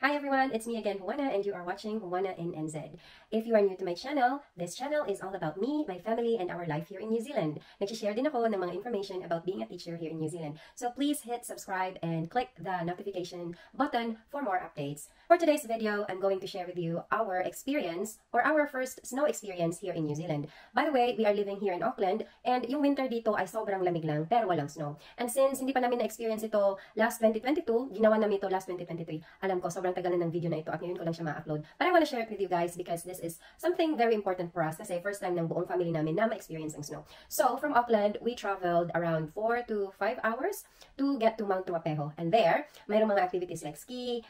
Hi everyone, it's me again, Juana, and you are watching Juana in NZ. If you are new to my channel, this channel is all about me, my family, and our life here in New Zealand. Nag-share din ako ng mga information about being a teacher here in New Zealand. So please hit subscribe and click the notification button for more updates. For today's video, I'm going to share with you our experience or our first snow experience here in New Zealand. By the way, we are living here in Auckland, and yung winter dito ay sobrang lamig lang pero walang snow. And since hindi pa namin na-experience ito last 2022, ginawa namin ito last 2023. Alam ko, sobrang tagal na ng video na ito at ngayon ko lang siya ma-upload. But I want to share it with you guys because this is something very important for us kasi first time ng buong family namin na ma-experience ang snow. So, from Auckland, we traveled around 4 to 5 hours to get to Mount Ruapeho. And there, mayroong mga activities like ski,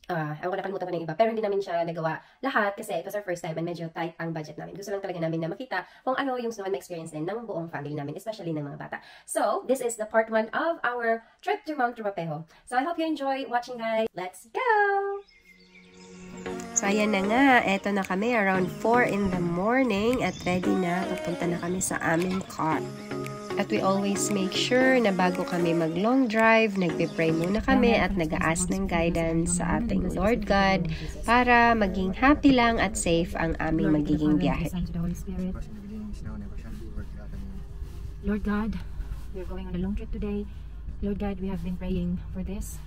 ako nakalimutan ko ng iba, pero hindi namin siya nagawa lahat kasi it was our first time and medyo tight ang budget namin. Gusto lang talaga namin na makita kung ano yung snow experience din ng buong family namin, especially ng mga bata. So, this is the part 1 of our trip to Mount Ruapeho. So, I hope you enjoy watching, guys. Let's go! So, ayan na nga. Eto na kami around 4 in the morning at ready na. Papunta na kami sa aming car. At we always make sure na bago kami mag-long drive, nagpe-pray muna kami at nag-a-ask ng guidance sa ating Lord God para maging happy lang at safe ang aming magiging biyahe. Lord God, we're going on a long trip today. Lord God, we have been praying for this.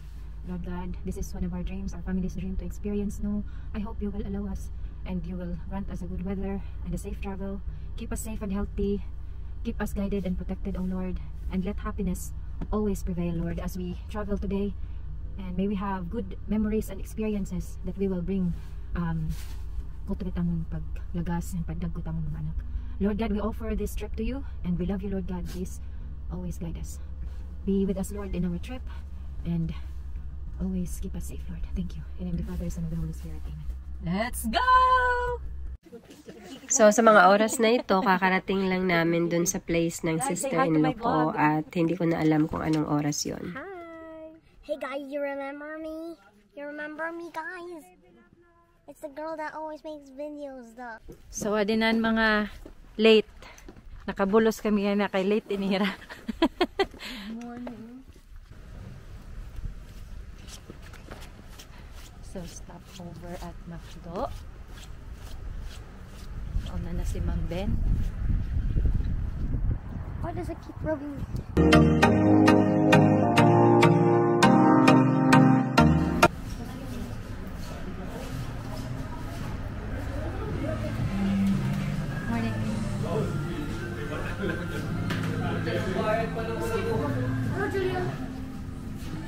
Lord God, this is one of our dreams, our family's dream to experience snow. I hope you will allow us and you will grant us a good weather and a safe travel. Keep us safe and healthy. Keep us guided and protected, O Lord, and let happiness always prevail, Lord, as we travel today. And may we have good memories and experiences that we will bring kutubit among paglagas and pagdagkot among mga anak. Lord God, we offer this trip to you, and we love you, Lord God. Please always guide us. Be with us, Lord, in our trip, and always keep us safe, Lord. Thank you. In the name of the Father, Son, and the Holy Spirit. Amen. Let's go! So, sa mga oras na ito, kakarating lang namin dun sa place ng sister-in-law ko at hindi ko na alam kung anong oras yon. Hi! Hey guys, you remember me? You remember me, guys? It's the girl that always makes videos, though. So, adinan mga late. Nakabulos kami na kay late inira. Good morning. So, stop over at McDo. Una na si Mang Ben. Why does it keep rubbing me? Morning.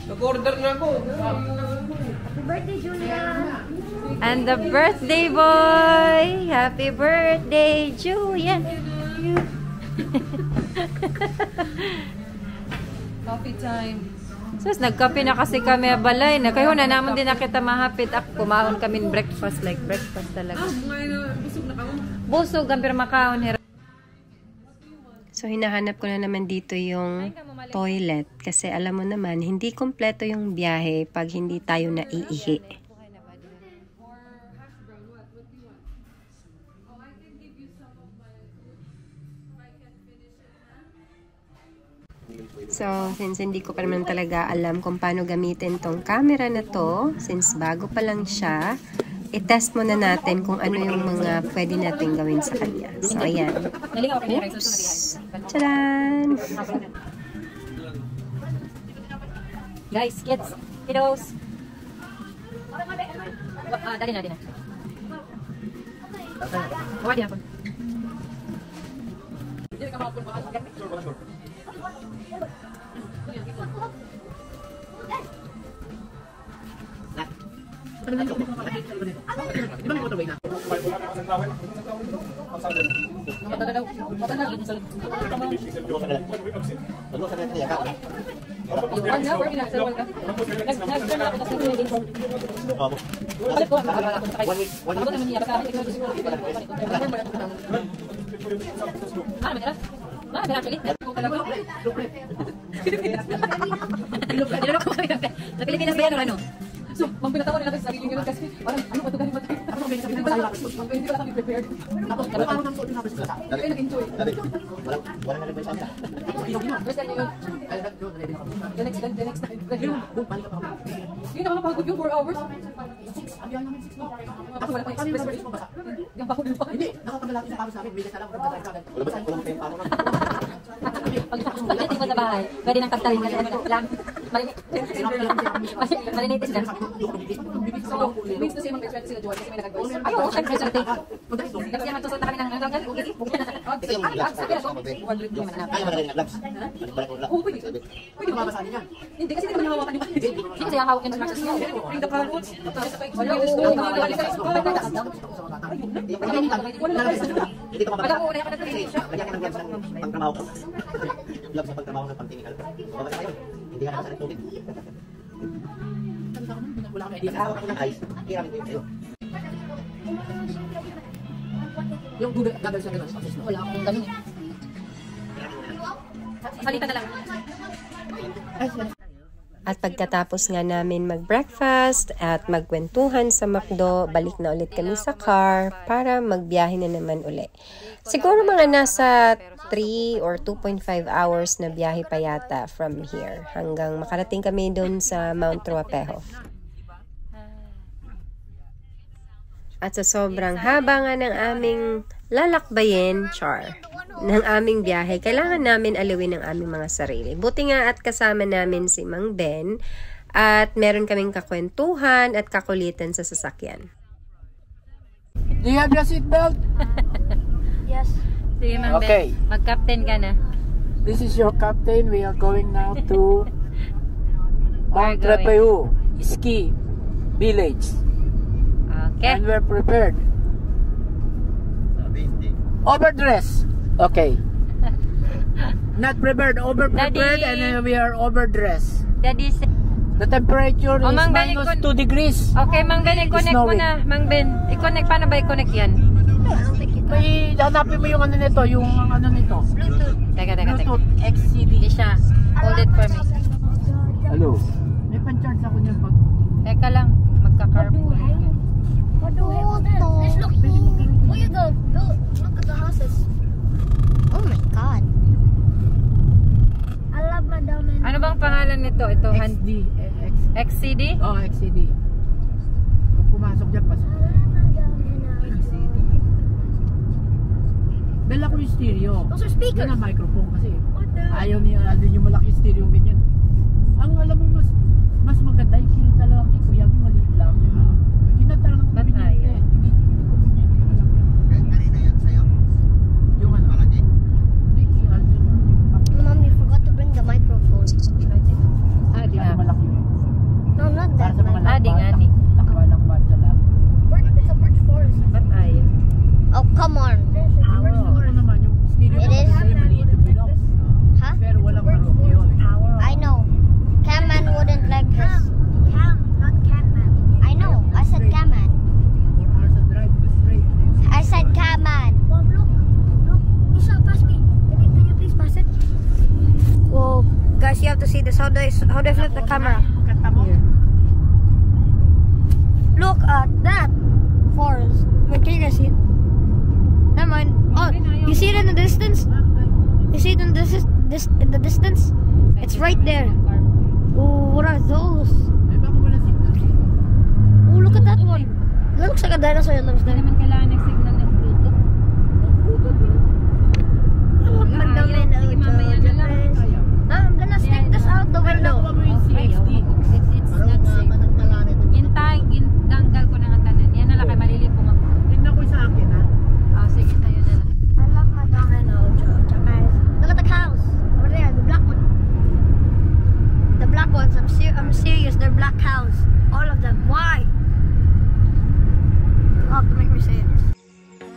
Nag-order na ako. Happy birthday, Julia! And the birthday boy! Happy birthday, Julian! Coffee time. Sus, nagkape na kasi kami balay. Kayo na naman din nakita mahapit. Kumaon kami breakfast, like breakfast talaga. Busog na ako. Busog, gampir makaon. So, hinahanap ko na naman dito yung toilet kasi alam mo naman, hindi kompleto yung biyahe pag hindi tayo naiihi. So, since hindi ko pa naman talaga alam kung paano gamitin tong camera na to, since bago pa lang siya, i-test muna natin kung ano yung mga pwede natin gawin sa kanya. So, ayan. Oops! Tadaan! Guys, kids, kiddos. Dali na. Wadi ako. Sa Pilipinas ba yan o ano? So, pinatawa nila sa sarili nyo kasi parang ano ba ito galing ba tayo? Ako may sabihin ba tayo? Hindi wala kami prepared. Tapos, ano parang nang suot na sa kasa? Hindi kayo nag-enjoy. Wala na rin ba sa amin? First time nyo yun. The next time. Hindi nakakapagod yung 4 hours. Ako wala pa yung express mo basa. Yung pagod yung pagod. Hindi, nakakamalaki sa paro sa amin. Bilis na lang kung nag-drive ka. Wala ba tayong paro naman? Pagdating mo sa bahay, pwede nang kaptalin kasi ano lang. Marinate sila. So, means to say mag-express sila Joy kasi may nag-advise. Ayaw, syempre sa atin. Tapos yan, magsusot na kami ng hanggang ugigi. Ito yung gloves. Kaya mo na rin ang gloves. Oo, pwede. Pwede ba Mabasahin yan. Hindi kasi hindi naman hawakan yung Hindi kasi hawak yung instructions mo. bring the carrots. Hindi ka Alam mo, mabasa. una ka na Kasi, lagyan ka ng gloves ng pangtrabaho ko. Gloves ng pangtrabaho ng pang-clinical. Mabasa ka yun. Hindi ka nabasa ng tubig. Wala kang idea. Hawak ako ng ice. Hiramit ko yun sa'yo. Yung Google Google sa ganun. Wala akong ganun. Salita na lang. At pagkatapos nga namin mag-breakfast at magkwentuhan sa McDo, balik na ulit kami sa car para magbiyahe na naman uli. Siguro mga nasa 3 or 2.5 hours na biyahe pa yata from here hanggang makarating kami doon sa Mount Ruapeho. At sa sobrang haba nga ng aming lalakbayin, ng aming biyahe, kailangan namin aliwin ang aming mga sarili. Buti nga at kasama namin si Mang Ben at meron kaming kakwentuhan at kakulitan sa sasakyan. Do you have your seatbelt? Yes. Sige, Mang Okay. Ben. Mag-captain ka na. This is your captain. We are going now to Mount Where are Ruapeho Ski Village. Okay. And we're prepared. Overdress. Okay. Not prepared, over-prepared, Daddy. and we are overdressed. Daddy, The temperature Oh, is Mang Ben, minus ikon- 2 degrees. okay, Mang Ben, i-connect mo snowing. na. Mang Ben, i-connect. Paano ba i-connect yan? May hanapin mo yung ano nito, yung ano nito. Teka. Bluetooth XCD. Hindi siya. Hold it for me. Hello. May pan-charge ako niyan pag Teka lang. Magka-carpool. What the hell? Let's look. Oh, you go. Look at the houses. Oh my god. I love Madame. Ano bang pangalan nito? Ito, XD. XCD? Oh, XCD. Kung pumasok dyan, pasok. XCD. Bella ko yung stereo. Those are speakers. Yan ang microphone kasi. What the? Ayaw niya din yung malaki stereo ganyan. Ang alam mo, mas maganda yung kinita lang kay Kuya, maliit lang. Kinata lang ako Ba't binigyan. ayaw? Hindi ko binigyan yung malaki. Kanina yan sa'yo? Yung ano? Malaki? Hindi, Alvin. Mom, you forgot to bring the microphone. Di Ay, malaki yun. No, not Para that. sa mga Di nga ni. lakwa-lakwa dyan lang. It's a birch forest. Ba't ayaw? Oh, come on. Ano naman, yung stereo It is? kasi maliit yung binog. Huh? Pero walang marok yun. I know. Camman wouldn't like this. Cam, not Camman. I know. I said Camman. 4 hours of drive to straight. I said Camman. Mom, look. Look. Isha, pass me. Can you please pass it? Whoa. Guys, you have to see this. How do I flip the camera? Kanta mo. Look at that forest. Wait, can you guys see it? Never mind. Oh, you see it in the distance? You see it in in the distance? It's right there. Oh, what are those? Ay, baka wala signal dito. Oh, look at that one. That looks like a dinosaur that lives Hindi there. naman kailangan ng signal ng Bluetooth. Sige, mamaya na lang. I'm gonna stick this out the window. Nakuha mo yung CXD. It's not safe. Gintanggal ko na nga tanan. Yan na lang kay malilipong ako. Tignan ko sa akin, ha? Sige, sa'yo na lang. I love my domino, guys. Look at the cows over there, the black one. The black ones. I'm serious. They're black cows. All of them. Why? You have to make me say it.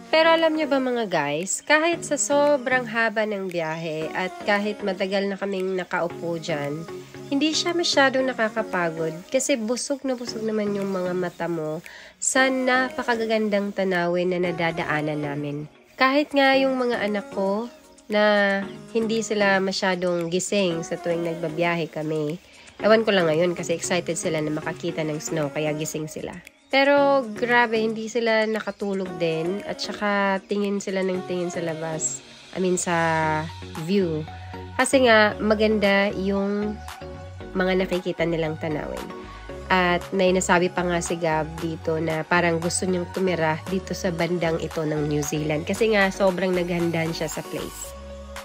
Pero alam nyo ba mga guys, kahit sa sobrang haba ng biyahe at kahit matagal na kaming nakaupo dyan, hindi siya masyadong nakakapagod kasi busog naman yung mga mata mo sa napakagagandang tanawin na nadadaanan namin. Kahit nga yung mga anak ko na hindi sila masyadong gising sa tuwing nagbabiyahe kami, Ewan ko lang ngayon kasi excited sila na makakita ng snow kaya gising sila. Pero grabe, hindi sila nakatulog din at saka tingin sila ng tingin sa labas. I mean sa view. Kasi nga maganda yung mga nakikita nilang tanawin. At may nasabi pa nga si Gab dito na parang gusto niyang tumira dito sa bandang ito ng New Zealand. Kasi nga sobrang naghandaan siya sa place.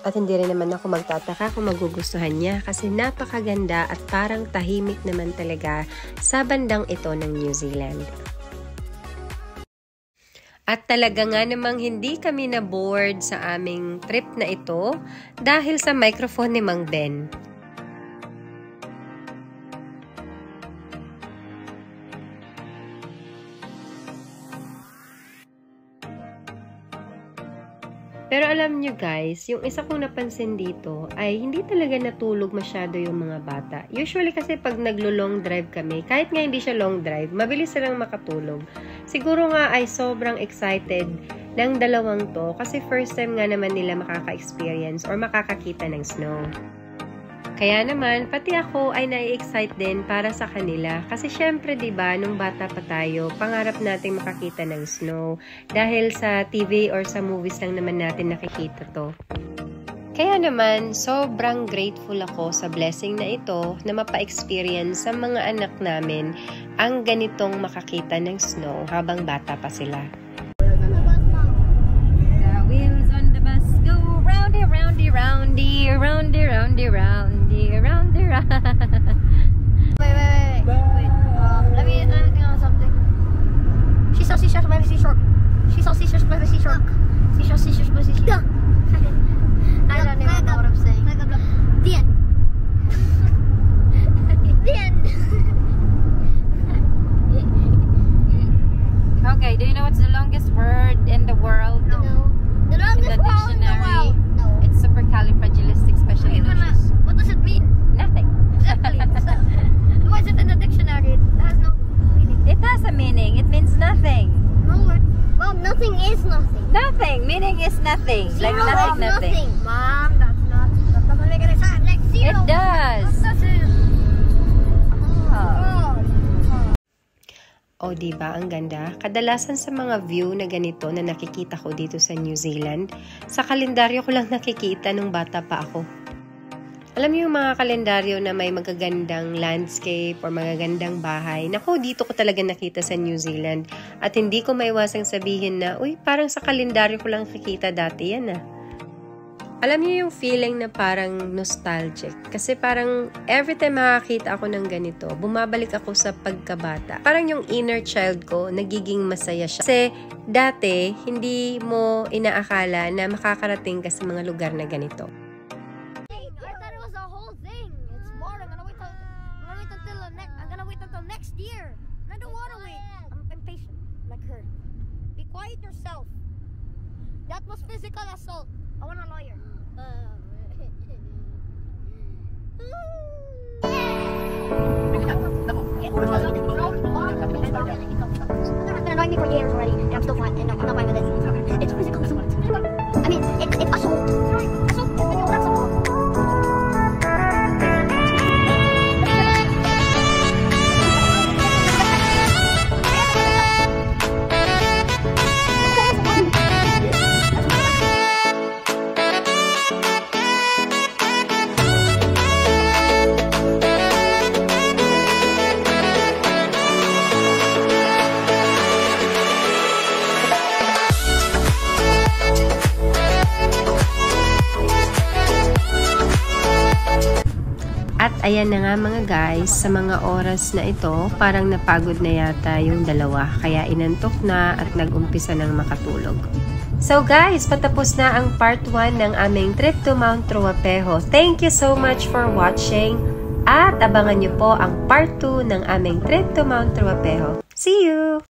At hindi rin naman ako magtataka kung magugustuhan niya kasi napakaganda at parang tahimik naman talaga sa bandang ito ng New Zealand. At talaga nga namang hindi kami na-bored sa aming trip na ito dahil sa microphone ni Mang Ben. Pero alam nyo guys, yung isa kong napansin dito ay hindi talaga natulog masyado yung mga bata. Usually kasi pag naglo-long drive kami, kahit nga hindi siya long drive, mabilis silang makatulog. Siguro nga ay sobrang excited ng dalawang to kasi first time nga naman nila makaka-experience or makakakita ng snow. Kaya naman, pati ako ay nai-excite din para sa kanila. Kasi syempre, diba, nung bata pa tayo, pangarap natin makakita ng snow. Dahil sa TV or sa movies lang naman natin nakikita to. Kaya naman, sobrang grateful ako sa blessing na ito na mapa-experience sa mga anak namin ang ganitong makakita ng snow habang bata pa sila. The wheels on the bus go roundy, roundy, roundy, roundy, roundy, roundy. Around. Wait. Let me think on something. She saw seashores by the seashore. She saw seashores by the seashore. She saw seashores by the seashore. I don't even know what I'm saying. The end. The end. Okay, do you know what's the longest word in the world? No. The longest word in the world. No. It's supercalifragilisticexpialidocious. What does it mean? Nothing. Exactly. Why is it in the dictionary? It has no meaning. It has a meaning. It means nothing. No. Well, nothing is nothing. Nothing. Meaning is nothing. Zero like nothing, is nothing. nothing. Mom, that doesn't make any sense. Like zero. It does. That doesn't. O diba, ang ganda? Kadalasan sa mga view na ganito na nakikita ko dito sa New Zealand, sa kalendaryo ko lang nakikita nung bata pa ako. Alam niyo yung mga kalendaryo na may magagandang landscape or magagandang bahay, naku, dito ko talaga nakita sa New Zealand. At hindi ko maiwasang sabihin na, uy, parang sa kalendaryo ko lang nakikita dati yan ah. Alam niyo yung feeling na parang nostalgic. Kasi parang every time makakita ako ng ganito, bumabalik ako sa pagkabata. Parang yung inner child ko, nagiging masaya siya. Kasi dati, hindi mo inaakala na makakarating ka sa mga lugar na ganito. I thought it was a whole thing. It's more. I'm gonna wait until next year. I don't want to wait. I'm impatient, like her. Be quiet yourself. That was physical assault. I want a lawyer. It's been annoying me for years already, and I'm still fine, and I'm not fine with it. It's physical assault. I mean, it's assault. Assault. That's assault. At ayan na nga mga guys, sa mga oras na ito, parang napagod na yata yung dalawa. Kaya inantok na at nag-umpisa ng makatulog. So guys, patapos na ang part 1 ng aming trip to Mount Ruapeho. Thank you so much for watching. At abangan nyo po ang part 2 ng aming trip to Mount Ruapeho. See you!